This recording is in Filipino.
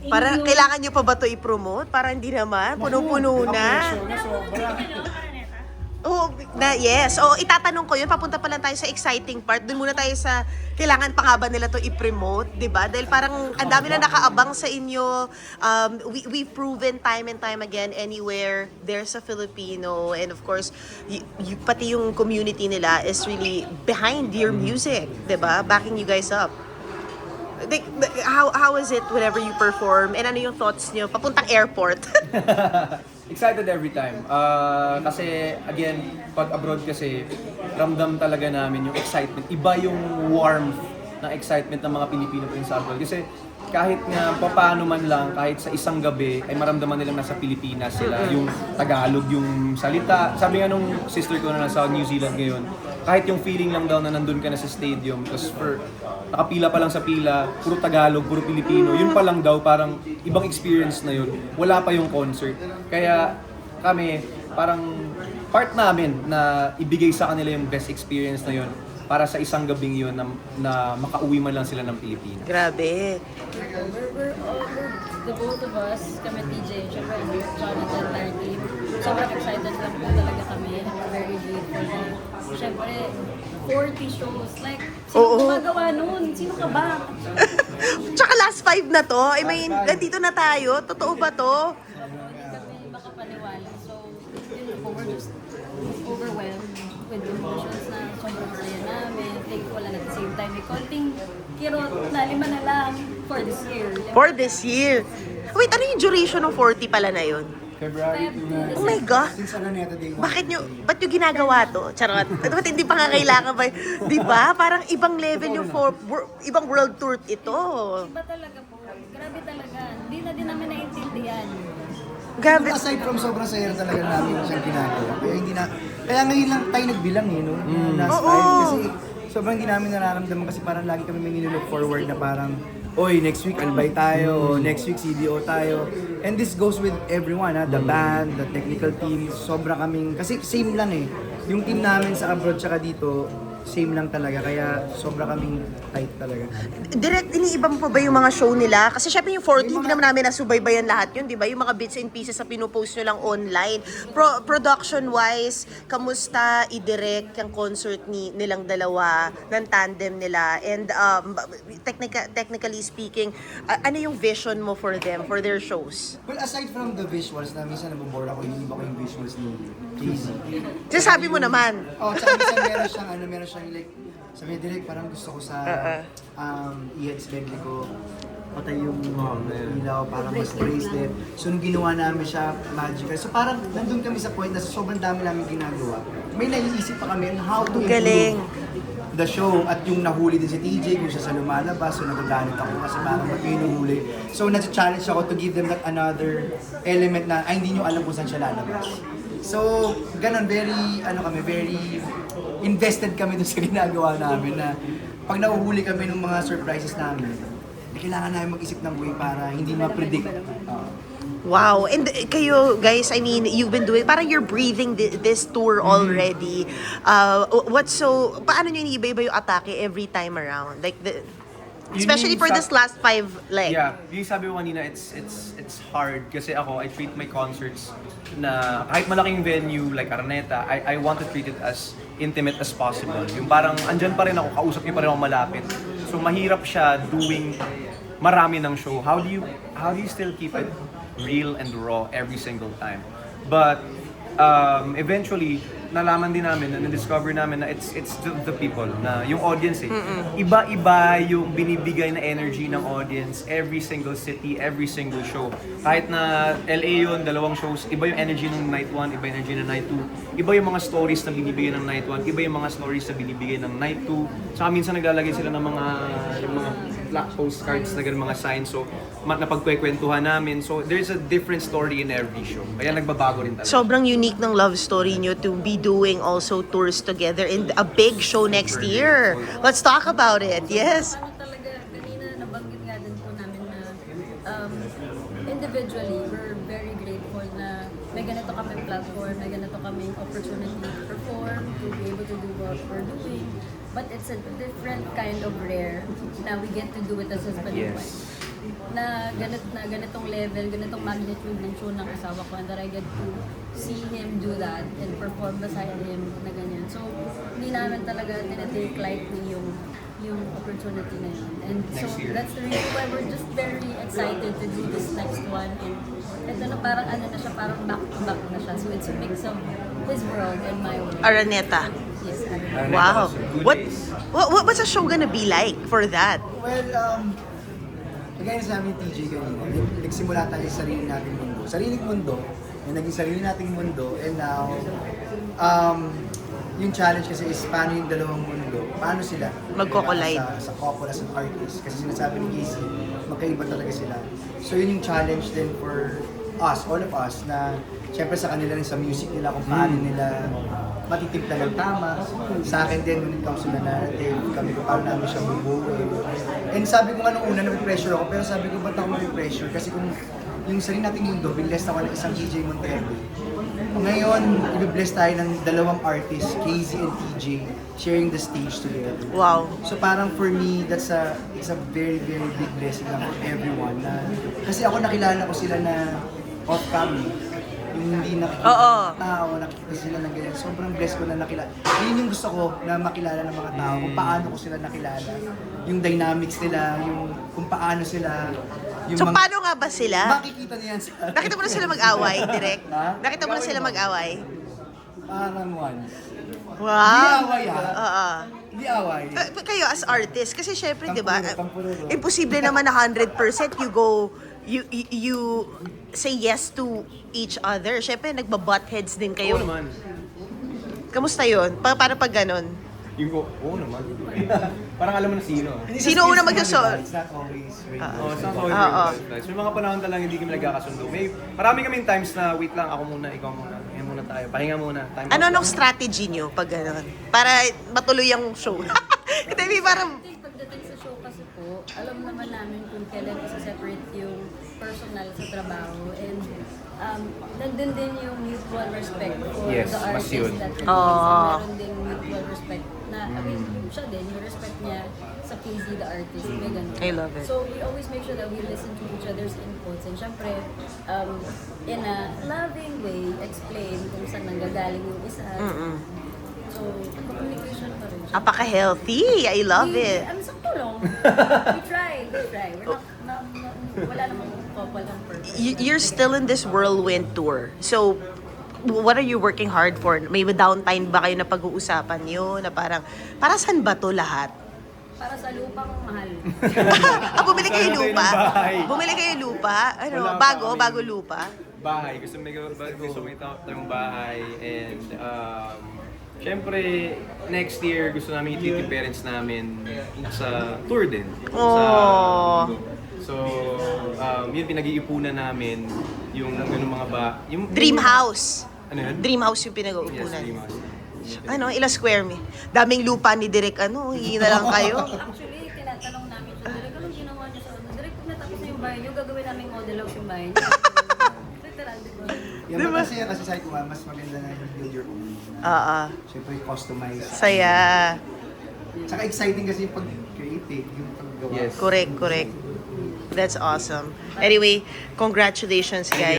Para kailangan nyo pa ba to i-promote? Para hindi naman, puno-puno na. Oh, yes. Oh, itatanong ko yun. Papunta pa lang tayo sa exciting part. Doon muna tayo sa kailangan pa nga ba nila to i-promote, 'di ba? Dahil parang ang dami na nakaabang sa inyo. We've proven time and time again anywhere there's a Filipino, and of course, pati yung community nila is really behind your music, 'di ba? Backing you guys up. Like, how is it whenever you perform? And ano yung thoughts nyo? Papuntang airport. Excited every time. Kasi again, pag abroad kasi, ramdam talaga namin yung excitement. Iba yung warmth ng excitement ng mga Pilipino po sa abroad. Kasi kahit nga paano man lang, kahit sa isang gabi, ay maramdaman nilang nasa Pilipinas sila. Yung Tagalog, yung salita. Sabi nga nung sister ko na nasa New Zealand ngayon, kahit yung feeling lang daw na nandun ka na sa stadium, because nakapila pa lang sa pila, puro Tagalog, puro Pilipino, yun pa lang daw, parang ibang experience na yun. Wala pa yung concert. Kaya kami, parang part namin na ibigay sa kanila yung best experience na yun para sa isang gabing yun na makauwi man lang sila ng Pilipinas. Grabe. We're the both of us, kami TJ, syempre Jonathan, Larry, sobrang excited lang po talaga kami and we're very grateful. Syempre, 40 shows, like, sino gumagawa nun? Sino ka ba? Tsaka last 5 na to. I mean, nandito na tayo. Totoo ba to? Hindi kami makapaniwala. So, yun po, we're just overwhelmed with emotions na sobrang saya namin. Thankful and at the same time, may konting kirot na 5 na lang for this year. For this year. Wait, ano yung duration ng 40 pala na yun? February to Oh my God! Since Araneta Day 1. Ba't yung ginagawa to? Charot. Ba't hindi pa nga kailangan ba? Di ba? Parang ibang level yung ibang world tour ito. Iba talaga po. Grabe talaga. Hindi na din namin naiintindihan. Grabe. Aside from sobrang saya talaga namin siyang ginagawa. Kaya ngayon lang tayo nagbilang no? Last Oo. 5. Kasi sobrang hindi namin nararamdaman kasi parang lagi kami may nilook forward na parang oy, next week albay tayo, next week CDO tayo. And this goes with everyone, the band, the technical team, sobra kaming, kasi same lang eh. Yung team namin sa abroad tsaka dito, same lang talaga, kaya sobra kaming tight talaga. Direct, iniiba mo pa ba yung mga show nila? Kasi syempre yung 40, hindi naman namin nasubaybayan lahat yun, di ba? Yung mga bits and pieces sa pinupost nyo lang online. Production-wise, kamusta i-direct yung concert nilang dalawa, ng tandem nila? And technically speaking, ano yung vision mo for them, for their shows? Well, aside from the visuals na minsan nabobore ako, iniiba ko yung visuals ni Casey. Sinasabi mo naman. Tsaka minsan meron siyang like, sabi direct parang gusto ko sa EX Bentley ko, patay yung ilaw, parang mas bracelet. So nung ginawa namin siya, magical. So parang nandun kami sa point na sobrang dami namin ginagawa. May naiisip pa kami on how to Galing. improve the show at yung nahuli din si TJ kung siya sa lumalabas, so nagagalit ako kasi parang ba't may nuhuli. So nasa-challenge ako to give them that another element na ay hindi nyo alam kung saan siya lalabas. So, ganun, very invested kami dun sa ginagawa namin na pag nahuhuli kami ng mga surprises namin, kailangan namin mag-isip ng way para hindi ma-predict. Wow. And kayo, guys, I mean, you've been doing, parang you're breathing this tour already. Paano nyo iniiba-iba yung atake every time around? Like, especially for this last 5 legs. Yeah, yung sabi ko kanina, it's hard kasi ako, I treat my concerts na kahit malaking venue like Araneta, I want to treat it as intimate as possible. Yung parang andyan pa rin ako, kausap niyo pa rin ako malapit. So mahirap siya doing marami ng show. How do you still keep it real and raw every single time? But eventually nalaman din namin, na-discover namin na it's the people, na yung audience iba-iba yung binibigay na energy ng audience every single city, every single show. Kahit na LA yun, 2 shows, iba yung energy ng night 1, iba yung energy ng night 2, iba yung mga stories na binibigay ng night 1, iba yung mga stories na binibigay ng night 2. Saka minsan naglalagay sila ng mga black postcards na ganun, mga signs, so napagkwekwentuhan namin. So there's a different story in every show. Kaya nagbabago rin talaga. Sobrang unique ng love story nyo to be doing also tours together in a big show next year. Let's talk about it. Yes. Ano talaga, kanina nabanggit nga din po namin na individually, we're very grateful na may ganito kami platform, may ganito kami opportunity to perform, to be able to do what we're doing. But it's a different kind of rare na we get to do it as husband and wife. na ganitong level, ganitong magnitude ng show ng asawa ko, and that I get to see him do that and perform beside him na ganyan. So, hindi namin talaga tinatake lightly yung opportunity na yun. And so, Next year. that's the reason why we're just very excited to do this next one. And ito na parang ano na siya, parang back-to-back na siya. So, it's a mix of his world and my world. Araneta. Yes, Araneta. Wow. Good What, days. what's the show gonna be like for that? Well, kagaya sa amin TJ kanina, nagsimula tayo sa sarili nating mundo. Sariling mundo, yung naging sarili nating mundo, and now, yung challenge kasi is paano yung dalawang mundo, paano sila Magko-collide. sa couple as an artist. Kasi sinasabi ni Casey, magkaiba talaga sila. So yun yung challenge din for us, all of us, na syempre sa kanila rin sa music nila, kung paano nila matitimpla ng tama. Sa akin din, when it comes to the narrative, kami kung paano namin siya bubuhay. And sabi ko nga nung una, na-pressure ako, pero sabi ko, ba't ako na-pressure? Kasi kung yung sarili nating mundo, binless ako ng isang DJ Monterde. Ngayon, i-bless tayo ng dalawang artists, Casey and TJ, sharing the stage together. Wow. So parang for me, it's a very, very big blessing lang for everyone. Kasi ako nakilala ko sila na off-cam, yung hindi nakikita Oo. ng tao, nakikita sila ng ganyan. Sobrang blessed ko na nakilala. Yun yung gusto ko na makilala ng mga tao, kung paano ko sila nakilala. Yung dynamics nila, yung kung paano sila. Yung So, paano nga ba sila? Makikita niyan sa... Nakita mo na sila mag-away, direct? Ha? Nakita mo na sila mag-away? Parang one. Wow. Hindi away, ah. Oo. Hindi away. Kayo as artist, kasi syempre, di ba, Tampururo. imposible naman na 100% you say yes to each other. Syempre, nagba-butt heads din Oo kayo. naman. Kamusta yun? Paano pag ganun? Yung oo naman. Parang alam mo na sino. Hindi Sino sa una skills magkasol? mo, diba? It's not always right. Oh, it's not always Oo. right. May mga panahon talaga hindi kami nagkakasundo. Marami kaming times na wait lang, ako muna, ikaw muna. Ngayon muna tayo. Pahinga muna. Time out Anong lang. strategy nyo pag ganun? Para matuloy ang show. Kasi may parang, I think pagdating sa show kasi po, alam naman namin kung kailan isa-separate yung personal sa trabaho, and nandun din yung mutual respect for Yes, the mas artist yun. that release. Oh. Meron din mutual respect na, I mean, siya din, yung respect niya sa Casey, the artist, may ganun. I love it. So we always make sure that we listen to each other's inputs, and syempre, in a loving way, explain kung saan nanggagaling yung isa. So, communication pa rin siya. apaka-healthy. I love it. I'm sakto lang. We try. We're not, wala namang couple ang perfect. You're still in this whirlwind tour. So, what are you working hard for? May downtime ba kayo na pag-uusapan nyo? Na parang, para saan ba to lahat? Para sa lupang mahal. Bumili kayo Sana tayo lupa? ng bahay. Bumili kayo lupa? Ano, Wala pa kami. bago lupa? Bahay. Gusto may tayong bahay. And, syempre, next year, gusto namin i-treat yung parents namin sa tour din. Aww. So, yun pinag-iipunan namin yung mga yung Dream house. Ano yun? Dream house yung Yes, pinag-uupunan. dream house. Ano, ilang square me? Daming lupa ni Direk, ano, hingi na lang kayo. Actually, tinatanong namin siya, Direk, anong ginawa niyo sa ano? Direk, kung natapos na yung bahay niyo, gagawin namin model house yung bahay niyo. Literal, di ba? Yan Diba? kasi sabi ko nga, mas maganda na yung build your own. Oo. Siyempre, customize. Saya. Tsaka exciting kasi yung pag-create, yung paggawa. Yes. Correct. That's awesome. Anyway, congratulations, guys.